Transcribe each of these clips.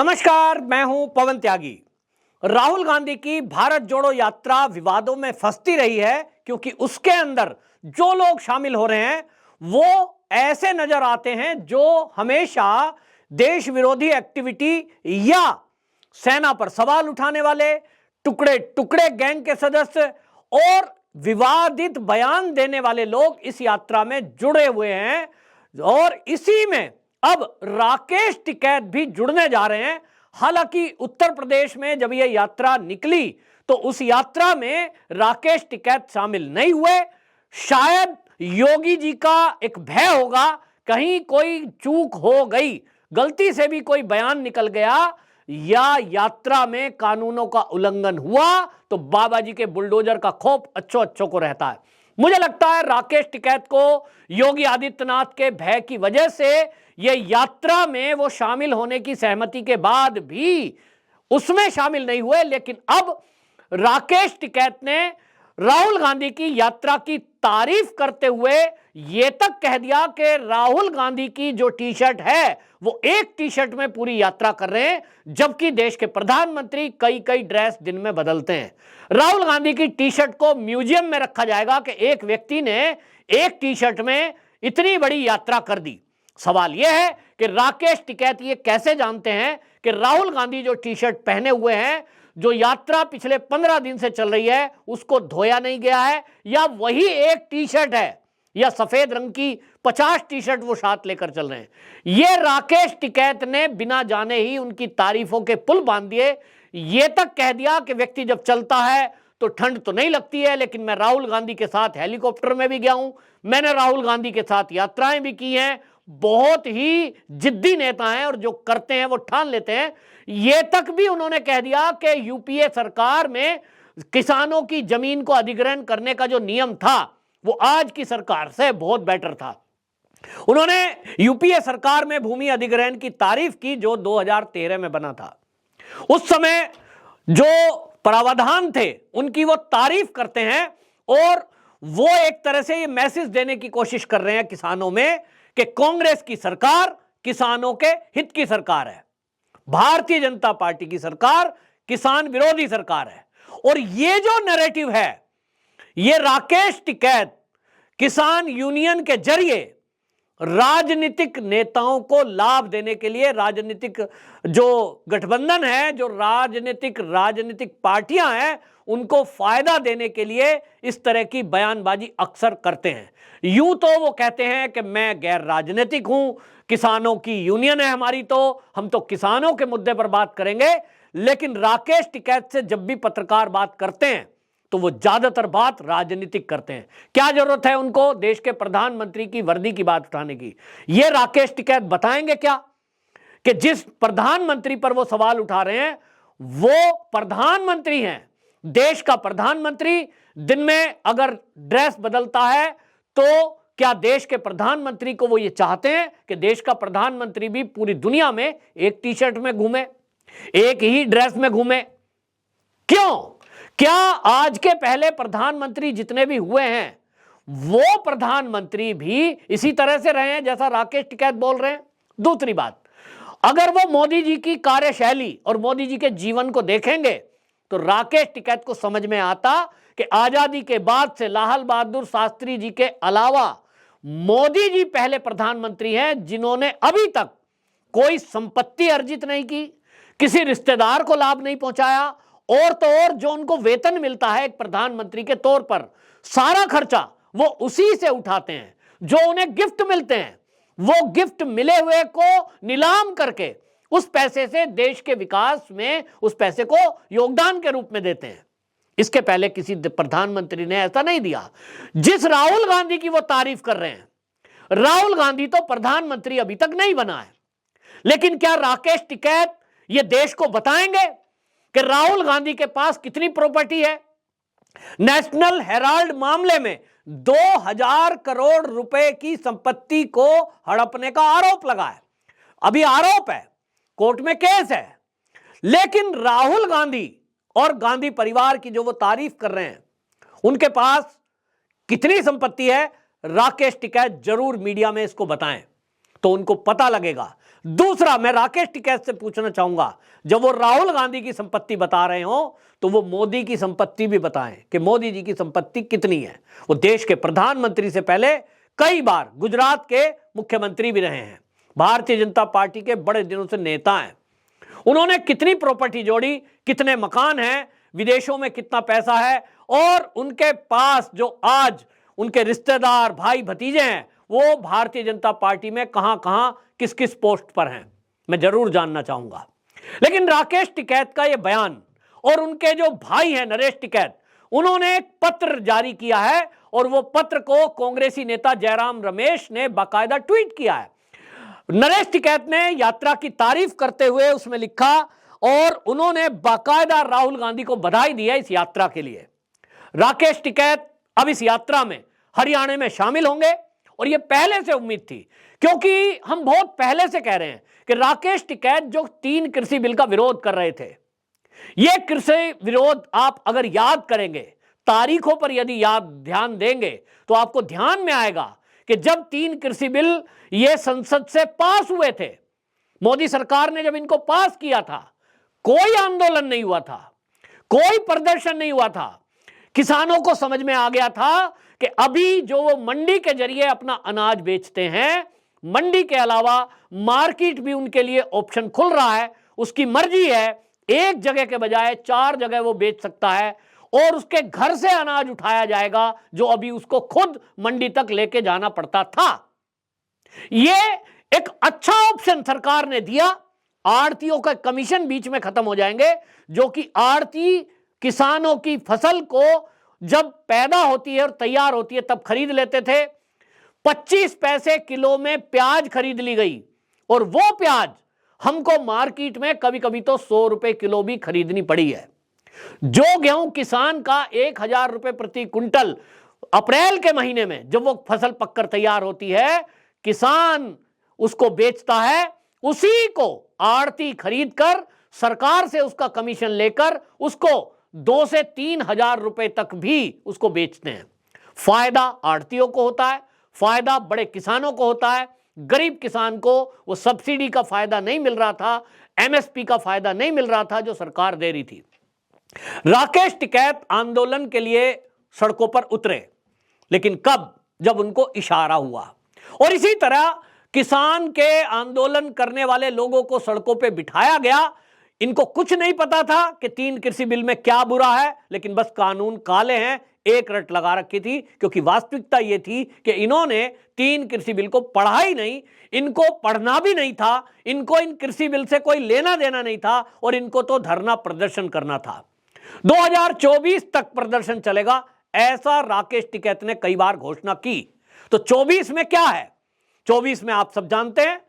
नमस्कार, मैं हूं पवन त्यागी। राहुल गांधी की भारत जोड़ो यात्रा विवादों में फंसती रही है क्योंकि उसके अंदर जो लोग शामिल हो रहे हैं वो ऐसे नजर आते हैं जो हमेशा देश विरोधी एक्टिविटी या सेना पर सवाल उठाने वाले, टुकड़े टुकड़े गैंग के सदस्य और विवादित बयान देने वाले लोग इस यात्रा में जुड़े हुए हैं। और इसी में अब राकेश टिकैत भी जुड़ने जा रहे हैं। हालांकि उत्तर प्रदेश में जब यह यात्रा निकली तो उस यात्रा में राकेश टिकैत शामिल नहीं हुए। शायद योगी जी का एक भय होगा, कहीं कोई चूक हो गई, गलती से भी कोई बयान निकल गया या यात्रा में कानूनों का उल्लंघन हुआ तो बाबा जी के बुलडोजर का खौफ अच्छों अच्छों को रहता है। मुझे लगता है राकेश टिकैत को योगी आदित्यनाथ के भय की वजह से यह यात्रा में वो शामिल होने की सहमति के बाद भी उसमें शामिल नहीं हुए। लेकिन अब राकेश टिकैत ने राहुल गांधी की यात्रा की तारीफ करते हुए यह तक कह दिया कि राहुल गांधी की जो टी शर्ट है वो एक टी शर्ट में पूरी यात्रा कर रहे हैं, जबकि देश के प्रधानमंत्री कई कई ड्रेस दिन में बदलते हैं। राहुल गांधी की टी शर्ट को म्यूजियम में रखा जाएगा कि एक व्यक्ति ने एक टी शर्ट में इतनी बड़ी यात्रा कर दी। सवाल यह है कि राकेश टिकैत ये कैसे जानते हैं कि राहुल गांधी जो टी शर्ट पहने हुए हैं, जो यात्रा पिछले 15 दिन से चल रही है, उसको धोया नहीं गया है, या वही एक टी शर्ट है, या सफेद रंग की 50 टी शर्ट वो साथ लेकर चल रहे हैं। ये राकेश टिकैत ने बिना जाने ही उनकी तारीफों के पुल बांध दिए। ये तक कह दिया कि व्यक्ति जब चलता है तो ठंड तो नहीं लगती है, लेकिन मैं राहुल गांधी के साथ हेलीकॉप्टर में भी गया हूं, मैंने राहुल गांधी के साथ यात्राएं भी की हैं। बहुत ही जिद्दी नेता हैं और जो करते हैं वो ठान लेते हैं। ये तक भी उन्होंने कह दिया कि यूपीए सरकार में किसानों की जमीन को अधिग्रहण करने का जो नियम था वो आज की सरकार से बहुत बेटर था। उन्होंने यूपीए सरकार में भूमि अधिग्रहण की तारीफ की जो 2013 में बना था। उस समय जो प्रावधान थे उनकी वो तारीफ करते हैं और वो एक तरह से ये मैसेज देने की कोशिश कर रहे हैं किसानों में कि कांग्रेस की सरकार किसानों के हित की सरकार है, भारतीय जनता पार्टी की सरकार किसान विरोधी सरकार है। और ये जो नैरेटिव है ये राकेश टिकैत किसान यूनियन के जरिए राजनीतिक नेताओं को लाभ देने के लिए, राजनीतिक जो गठबंधन है, जो राजनीतिक पार्टियां हैं, उनको फायदा देने के लिए इस तरह की बयानबाजी अक्सर करते हैं। यूं तो वो कहते हैं कि मैं गैर राजनीतिक हूं, किसानों की यूनियन है हमारी, तो हम तो किसानों के मुद्दे पर बात करेंगे। लेकिन राकेश टिकैत से जब भी पत्रकार बात करते हैं तो वो ज्यादातर बात राजनीतिक करते हैं। क्या जरूरत है उनको देश के प्रधानमंत्री की वर्दी की बात उठाने की? ये राकेश टिकैत बताएंगे क्या कि जिस प्रधानमंत्री पर वो सवाल उठा रहे हैं वो प्रधानमंत्री हैं, देश का प्रधानमंत्री। दिन में अगर ड्रेस बदलता है तो क्या देश के प्रधानमंत्री को वो ये चाहते हैं कि देश का प्रधानमंत्री भी पूरी दुनिया में एक टी शर्ट में घूमे, एक ही ड्रेस में घूमे? क्यों? क्या आज के पहले प्रधानमंत्री जितने भी हुए हैं वो प्रधानमंत्री भी इसी तरह से रहे हैं जैसा राकेश टिकैत बोल रहे हैं? दूसरी बात, अगर वो मोदी जी की कार्यशैली और मोदी जी के जीवन को देखेंगे तो राकेश टिकैत को समझ में आता कि आजादी के बाद से लाल बहादुर शास्त्री जी के अलावा मोदी जी पहले प्रधानमंत्री हैं जिन्होंने अभी तक कोई संपत्ति अर्जित नहीं की, किसी रिश्तेदार को लाभ नहीं पहुंचाया, और तो और जो उनको वेतन मिलता है एक प्रधानमंत्री के तौर पर, सारा खर्चा वो उसी से उठाते हैं। जो उन्हें गिफ्ट मिलते हैं वो गिफ्ट मिले हुए को नीलाम करके उस पैसे से देश के विकास में उस पैसे को योगदान के रूप में देते हैं। इसके पहले किसी प्रधानमंत्री ने ऐसा नहीं दिया। जिस राहुल गांधी की वो तारीफ कर रहे हैं, राहुल गांधी तो प्रधानमंत्री अभी तक नहीं बना है। लेकिन क्या राकेश टिकैत ये देश को बताएंगे कि राहुल गांधी के पास कितनी प्रॉपर्टी है? नेशनल हेराल्ड मामले में 2000 करोड़ रुपए की संपत्ति को हड़पने का आरोप लगा है। अभी आरोप है, कोर्ट में केस है, लेकिन राहुल गांधी और गांधी परिवार की जो वो तारीफ कर रहे हैं उनके पास कितनी संपत्ति है? राकेश टिकैत जरूर मीडिया में इसको बताएं तो उनको पता लगेगा। दूसरा, मैं राकेश टिकैत से पूछना चाहूंगा, जब वो राहुल गांधी की संपत्ति बता रहे हो तो वो मोदी की संपत्ति भी बताएं कि मोदी जी की संपत्ति कितनी है। वो देश के प्रधानमंत्री से पहले कई बार गुजरात के मुख्यमंत्री भी रहे हैं, भारतीय जनता पार्टी के बड़े दिनों से नेता हैं। उन्होंने कितनी प्रॉपर्टी जोड़ी, कितने मकान हैं, विदेशों में कितना पैसा है, और उनके पास जो आज उनके रिश्तेदार, भाई भतीजे हैं, वो भारतीय जनता पार्टी में कहां कहां किस किस पोस्ट पर हैं, मैं जरूर जानना चाहूंगा। लेकिन राकेश टिकैत का यह बयान, और उनके जो भाई हैं नरेश टिकैत, उन्होंने एक पत्र जारी किया है, और वो पत्र को कांग्रेसी नेता जयराम रमेश ने बाकायदा ट्वीट किया है। नरेश टिकैत ने यात्रा की तारीफ करते हुए उसमें लिखा, और उन्होंने बाकायदा राहुल गांधी को बधाई दी है इस यात्रा के लिए। राकेश टिकैत अब इस यात्रा में हरियाणा में शामिल होंगे, और यह पहले से उम्मीद थी, क्योंकि हम बहुत पहले से कह रहे हैं कि राकेश टिकैत जो 3 कृषि बिल का विरोध कर रहे थे, यह कृषि विरोध आप अगर याद करेंगे, तारीखों पर यदि ध्यान देंगे, तो आपको ध्यान में आएगा कि जब 3 कृषि बिल ये संसद से पास हुए थे, मोदी सरकार ने जब इनको पास किया था, कोई आंदोलन नहीं हुआ था, कोई प्रदर्शन नहीं हुआ था। किसानों को समझ में आ गया था कि अभी जो वो मंडी के जरिए अपना अनाज बेचते हैं, मंडी के अलावा मार्केट भी उनके लिए ऑप्शन खुल रहा है, उसकी मर्जी है, एक जगह के बजाय 4 जगह वो बेच सकता है, और उसके घर से अनाज उठाया जाएगा जो अभी उसको खुद मंडी तक लेके जाना पड़ता था। यह एक अच्छा ऑप्शन सरकार ने दिया। आड़तियों का कमीशन बीच में खत्म हो जाएंगे, जो कि आड़ती किसानों की फसल को जब पैदा होती है और तैयार होती है तब खरीद लेते थे। 25 पैसे किलो में प्याज खरीद ली गई, और वो प्याज हमको मार्केट में कभी कभी तो 100 रुपए किलो भी खरीदनी पड़ी है। जो गेहूं किसान का 1000 रुपए प्रति क्विंटल अप्रैल के महीने में जब वो फसल पककर तैयार होती है, किसान उसको बेचता है, उसी को आड़ती खरीद कर सरकार से उसका कमीशन लेकर उसको 2 से 3 हजार रुपए तक भी उसको बेचते हैं। फायदा आड़तियों को होता है, फायदा बड़े किसानों को होता है। गरीब किसान को वो सब्सिडी का फायदा नहीं मिल रहा था, एमएसपी का फायदा नहीं मिल रहा था जो सरकार दे रही थी। राकेश टिकैत आंदोलन के लिए सड़कों पर उतरे, लेकिन कब? जब उनको इशारा हुआ। और इसी तरह किसान के आंदोलन करने वाले लोगों को सड़कों पे बिठाया गया। इनको कुछ नहीं पता था कि 3 कृषि बिल में क्या बुरा है, लेकिन बस कानून काले हैं, एक रट लगा रखी थी, क्योंकि वास्तविकता यह थी कि इन्होंने 3 कृषि बिल को पढ़ा ही नहीं, इनको पढ़ना भी नहीं था, इनको इन कृषि बिल से कोई लेना देना नहीं था, और इनको तो धरना प्रदर्शन करना था। 2024 तक प्रदर्शन चलेगा, ऐसा राकेश टिकैत ने कई बार घोषणा की। तो 24 में क्या है? 24 में आप सब जानते हैं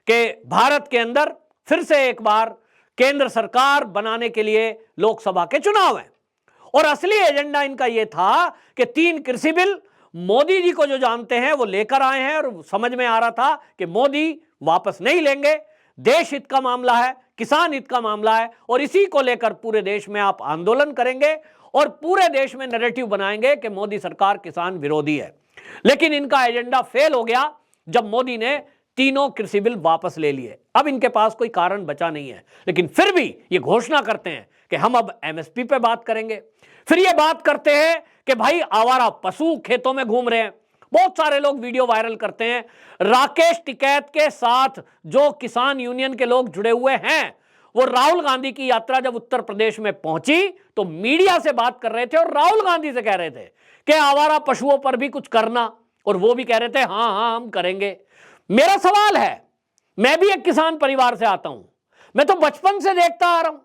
कि भारत के अंदर फिर से एक बार केंद्र सरकार बनाने के लिए लोकसभा के चुनाव हैं, और असली एजेंडा इनका यह था कि 3 कृषि बिल मोदी जी को जो जानते हैं वो लेकर आए हैं, और समझ में आ रहा था कि मोदी वापस नहीं लेंगे। देश हित का मामला है, किसान हित का मामला है, और इसी को लेकर पूरे देश में आप आंदोलन करेंगे और पूरे देश में नैरेटिव बनाएंगे कि मोदी सरकार किसान विरोधी है। लेकिन इनका एजेंडा फेल हो गया जब मोदी ने तीनों कृषि बिल वापस ले लिए। अब इनके पास कोई कारण बचा नहीं है, लेकिन फिर भी ये घोषणा करते हैं कि हम अब एमएसपी पे बात करेंगे। फिर ये बात करते हैं कि भाई आवारा पशु खेतों में घूम रहे हैं। बहुत सारे लोग वीडियो वायरल करते हैं। राकेश टिकैत के साथ जो किसान यूनियन के लोग जुड़े हुए हैं, वो राहुल गांधी की यात्रा जब उत्तर प्रदेश में पहुंची तो मीडिया से बात कर रहे थे और राहुल गांधी से कह रहे थे कि आवारा पशुओं पर भी कुछ करना, और वो भी कह रहे थे हाँ हाँ हम करेंगे। मेरा सवाल है, मैं भी एक किसान परिवार से आता हूं, मैं तो बचपन से देखता आ रहा हूं,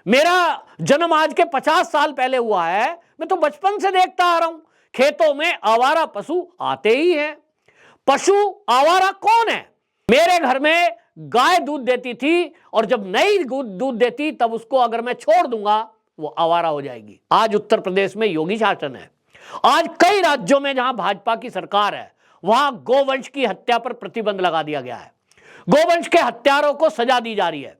मेरा जन्म आज के 50 साल पहले हुआ है, मैं तो बचपन से देखता आ रहा हूं खेतों में आवारा पशु आते ही हैं। पशु आवारा कौन है? मेरे घर में गाय दूध देती थी, और जब नई दूध देती तब उसको अगर मैं छोड़ दूंगा वो आवारा हो जाएगी। आज उत्तर प्रदेश में योगी शासन है, आज कई राज्यों में जहां भाजपा की सरकार है वहां गोवंश की हत्या पर प्रतिबंध लगा दिया गया है, गोवंश के हत्यारों को सजा दी जा रही है,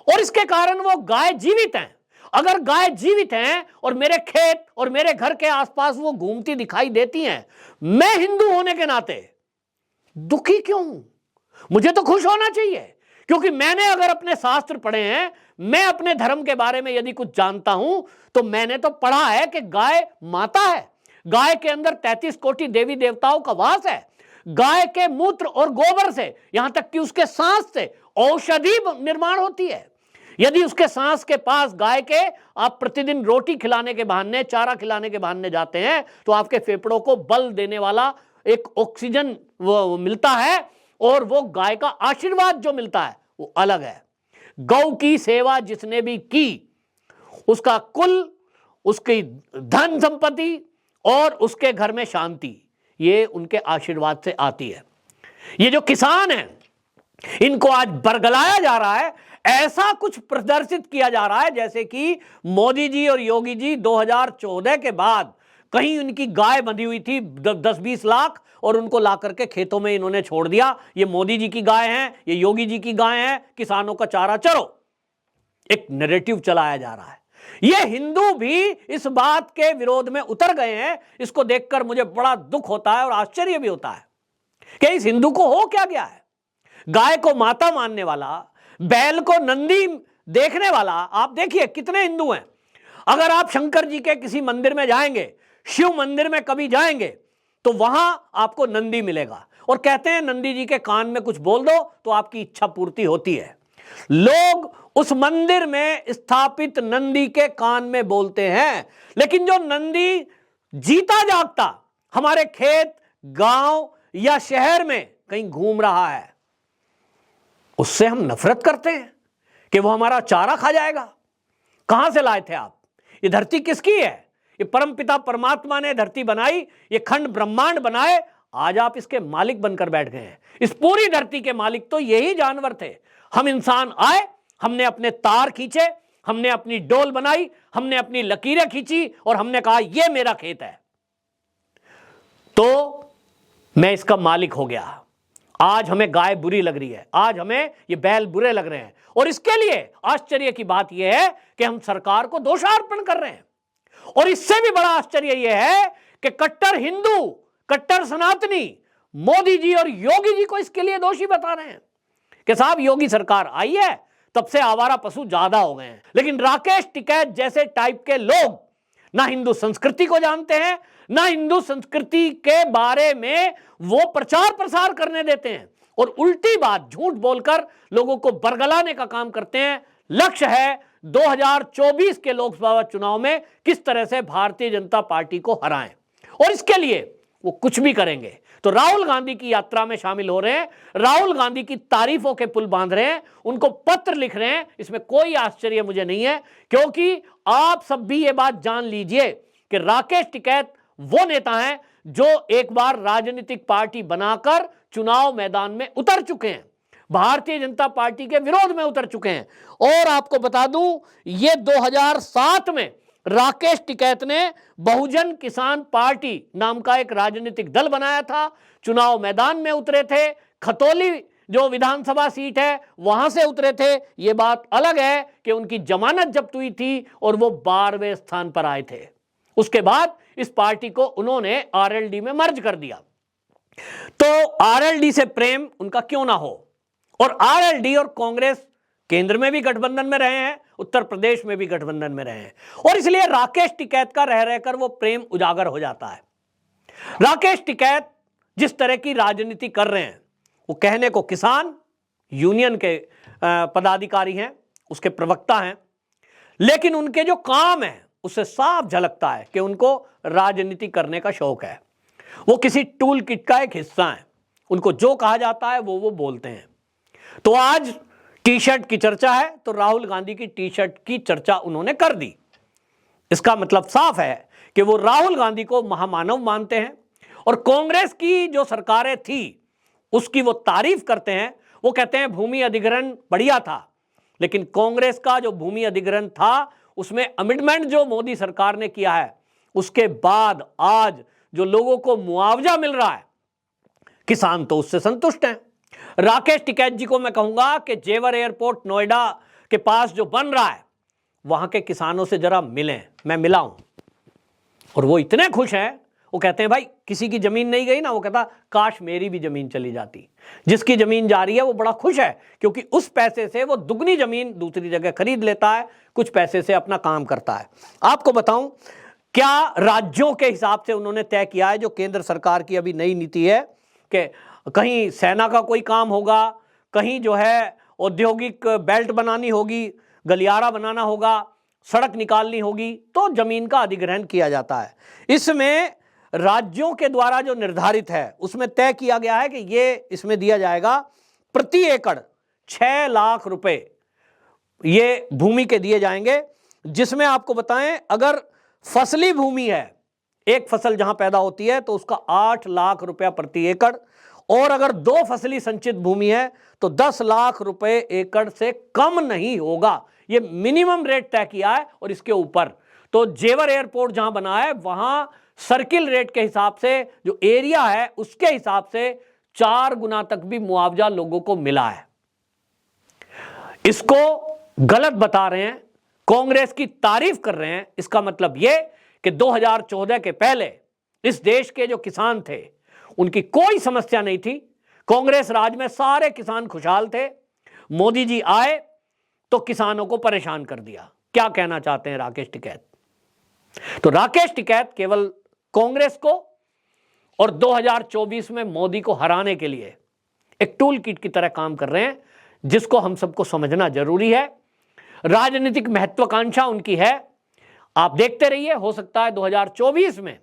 और इसके कारण वो गाय जीवित हैं। अगर गाय जीवित हैं और मेरे खेत और मेरे घर के आसपास वो घूमती दिखाई देती हैं, मैं हिंदू होने के नाते दुखी क्यों हूं? मुझे तो खुश होना चाहिए, क्योंकि मैंने अगर अपने शास्त्र पढ़े हैं, मैं अपने धर्म के बारे में यदि कुछ जानता हूं, तो मैंने तो पढ़ा है कि गाय माता है, गाय के अंदर 33 कोटि देवी देवताओं का वास है, गाय के मूत्र और गोबर से, यहां तक कि उसके सांस से औषधि निर्माण होती है। यदि उसके सांस के पास गाय के आप प्रतिदिन रोटी खिलाने के बहाने, चारा खिलाने के बहाने जाते हैं, तो आपके फेफड़ों को बल देने वाला एक ऑक्सीजन वो मिलता है, और वो गाय का आशीर्वाद जो मिलता है वो अलग है। गौ की सेवा जिसने भी की, उसका कुल, उसकी धन संपत्ति और उसके घर में शांति, ये उनके आशीर्वाद से आती है। ये जो किसान हैं, इनको आज बरगलाया जा रहा है, ऐसा कुछ प्रदर्शित किया जा रहा है जैसे कि मोदी जी और योगी जी 2014 के बाद कहीं उनकी गाय बंधी हुई थी 10-20 लाख, और उनको ला करके खेतों में इन्होंने छोड़ दिया। ये मोदी जी की गाय हैं, ये योगी जी की गाय हैं, किसानों का चारा चरो। एक नैरेटिव चलाया जा रहा है। ये हिंदू भी इस बात के विरोध में उतर गए हैं। इसको देखकर मुझे बड़ा दुख होता है और आश्चर्य भी होता है कि इस हिंदू को हो क्या गया है। गाय को माता मानने वाला, बैल को नंदी देखने वाला, आप देखिए कितने हिंदू हैं। अगर आप शंकर जी के किसी मंदिर में जाएंगे, शिव मंदिर में कभी जाएंगे, तो वहां आपको नंदी मिलेगा, और कहते हैं नंदी जी के कान में कुछ बोल दो तो आपकी इच्छा पूर्ति होती है। लोग उस मंदिर में स्थापित नंदी के कान में बोलते हैं, लेकिन जो नंदी जीता जागता हमारे खेत, गांव या शहर में कहीं घूम रहा है, उससे हम नफरत करते हैं कि वो हमारा चारा खा जाएगा। कहां से लाए थे आप? ये धरती किसकी है? ये परमपिता परमात्मा ने धरती बनाई, ये खंड ब्रह्मांड बनाए, आज आप इसके मालिक बनकर बैठ गए हैं। इस पूरी धरती के मालिक तो यही जानवर थे। हम इंसान आए, हमने अपने तार खींचे, हमने अपनी डोल बनाई, हमने अपनी लकीरें खींची, और हमने कहा ये मेरा खेत है, तो मैं इसका मालिक हो गया। आज हमें गाय बुरी लग रही है, आज हमें ये बैल बुरे लग रहे हैं, और इसके लिए आश्चर्य की बात यह है कि हम सरकार को दोषारोपण कर रहे हैं। और इससे भी बड़ा आश्चर्य यह है कि कट्टर हिंदू, कट्टर सनातनी मोदी जी और योगी जी को इसके लिए दोषी बता रहे हैं कि साहब योगी सरकार आई है, तब से आवारा पशु ज्यादा हो गए हैं। लेकिन राकेश टिकैत जैसे टाइप के लोग ना हिंदू संस्कृति को जानते हैं, ना हिंदू संस्कृति के बारे में वो प्रचार प्रसार करने देते हैं, और उल्टी बात झूठ बोलकर लोगों को बरगलाने का काम करते हैं। लक्ष्य है 2024 के लोकसभा चुनाव में किस तरह से भारतीय जनता पार्टी को हराएं, और इसके लिए वो कुछ भी करेंगे। तो राहुल गांधी की यात्रा में शामिल हो रहे हैं, राहुल गांधी की तारीफों के पुल बांध रहे हैं, उनको पत्र लिख रहे हैं। इसमें कोई आश्चर्य मुझे नहीं है, क्योंकि आप सब भी ये बात जान लीजिए कि राकेश टिकैत वो नेता हैं जो एक बार राजनीतिक पार्टी बनाकर चुनाव मैदान में उतर चुके हैं, भारतीय जनता पार्टी के विरोध में उतर चुके हैं। और आपको बता दूं, ये 2007 में राकेश टिकैत ने बहुजन किसान पार्टी नाम का एक राजनीतिक दल बनाया था, चुनाव मैदान में उतरे थे, खतौली जो विधानसभा सीट है वहां से उतरे थे। यह बात अलग है कि उनकी जमानत जब्त हुई थी और वो 12वें स्थान पर आए थे। उसके बाद इस पार्टी को उन्होंने आरएलडी में मर्ज कर दिया। तो आरएलडी से प्रेम उनका क्यों ना हो, और आरएलडी और कांग्रेस केंद्र में भी गठबंधन में रहे हैं, उत्तर प्रदेश में भी गठबंधन में रहे हैं, और इसलिए राकेश टिकैत का रह रहकर वो प्रेम उजागर हो जाता है। राकेश टिकैत जिस तरह की राजनीति कर रहे हैं, वो कहने को किसान यूनियन के पदाधिकारी हैं, उसके प्रवक्ता हैं, लेकिन उनके जो काम है उससे साफ झलकता है कि उनको राजनीति करने का शौक है। वो किसी टूल किट का एक हिस्सा है, उनको जो कहा जाता है वो बोलते हैं। तो आज टी शर्ट की चर्चा है, तो राहुल गांधी की टी शर्ट की चर्चा उन्होंने कर दी। इसका मतलब साफ है कि वो राहुल गांधी को महामानव मानते हैं, और कांग्रेस की जो सरकारें थी उसकी वो तारीफ करते हैं। वो कहते हैं भूमि अधिग्रहण बढ़िया था, लेकिन कांग्रेस का जो भूमि अधिग्रहण था उसमें अमेंडमेंट जो मोदी सरकार ने किया है, उसके बाद आज जो लोगों को मुआवजा मिल रहा है, किसान तो उससे संतुष्ट हैं। राकेश टिकैत जी को मैं कहूंगा कि जेवर एयरपोर्ट नोएडा के पास जो बन रहा है, वहां के किसानों से जरा मिलें। मैं मिला हूं और वो इतने खुश हैं, वो कहते हैं भाई किसी की जमीन नहीं गई ना, वो कहता काश मेरी भी जमीन चली जाती। जिसकी जमीन जा रही है वो बड़ा खुश है, क्योंकि उस पैसे से वो दुगनी जमीन दूसरी जगह खरीद लेता है, कुछ पैसे से अपना काम करता है। आपको बताऊं क्या राज्यों के हिसाब से उन्होंने तय किया है, जो केंद्र सरकार की अभी नई नीति है कि कहीं सेना का कोई काम होगा, कहीं जो है औद्योगिक बेल्ट बनानी होगी, गलियारा बनाना होगा, सड़क निकालनी होगी, तो जमीन का अधिग्रहण किया जाता है। इसमें राज्यों के द्वारा जो निर्धारित है उसमें तय किया गया है कि ये इसमें दिया जाएगा प्रति एकड़ 6 लाख रुपए ये भूमि के दिए जाएंगे, जिसमें आपको बताएं अगर फसली भूमि है, एक फसल जहां पैदा होती है तो उसका 8 लाख रुपया प्रति एकड़, और अगर 2 फसली संचित भूमि है तो 10 लाख रुपए एकड़ से कम नहीं होगा। ये मिनिमम रेट तय किया है। और इसके ऊपर तो जेवर एयरपोर्ट जहां बना है वहां सर्किल रेट के हिसाब से जो एरिया है उसके हिसाब से 4 गुना तक भी मुआवजा लोगों को मिला है। इसको गलत बता रहे हैं, कांग्रेस की तारीफ कर रहे हैं। इसका मतलब यह कि 2014 के पहले इस देश के जो किसान थे उनकी कोई समस्या नहीं थी। कांग्रेस राज में सारे किसान खुशहाल थे। मोदी जी आए तो किसानों को परेशान कर दिया। क्या कहना चाहते हैं राकेश टिकैत? तो राकेश टिकैत केवल कांग्रेस को और 2024 में मोदी को हराने के लिए एक टूल किट की तरह काम कर रहे हैं, जिसको हम सबको समझना जरूरी है। राजनीतिक महत्वाकांक्षा उनकी है। आप देखते रहिए, हो सकता है 2024 में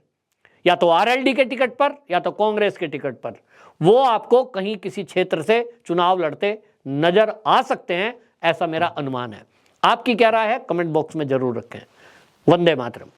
या तो आरएलडी के टिकट पर या तो कांग्रेस के टिकट पर वो आपको कहीं किसी क्षेत्र से चुनाव लड़ते नजर आ सकते हैं, ऐसा मेरा अनुमान है। आपकी क्या राय है कमेंट बॉक्स में जरूर रखें। वंदे मातरम।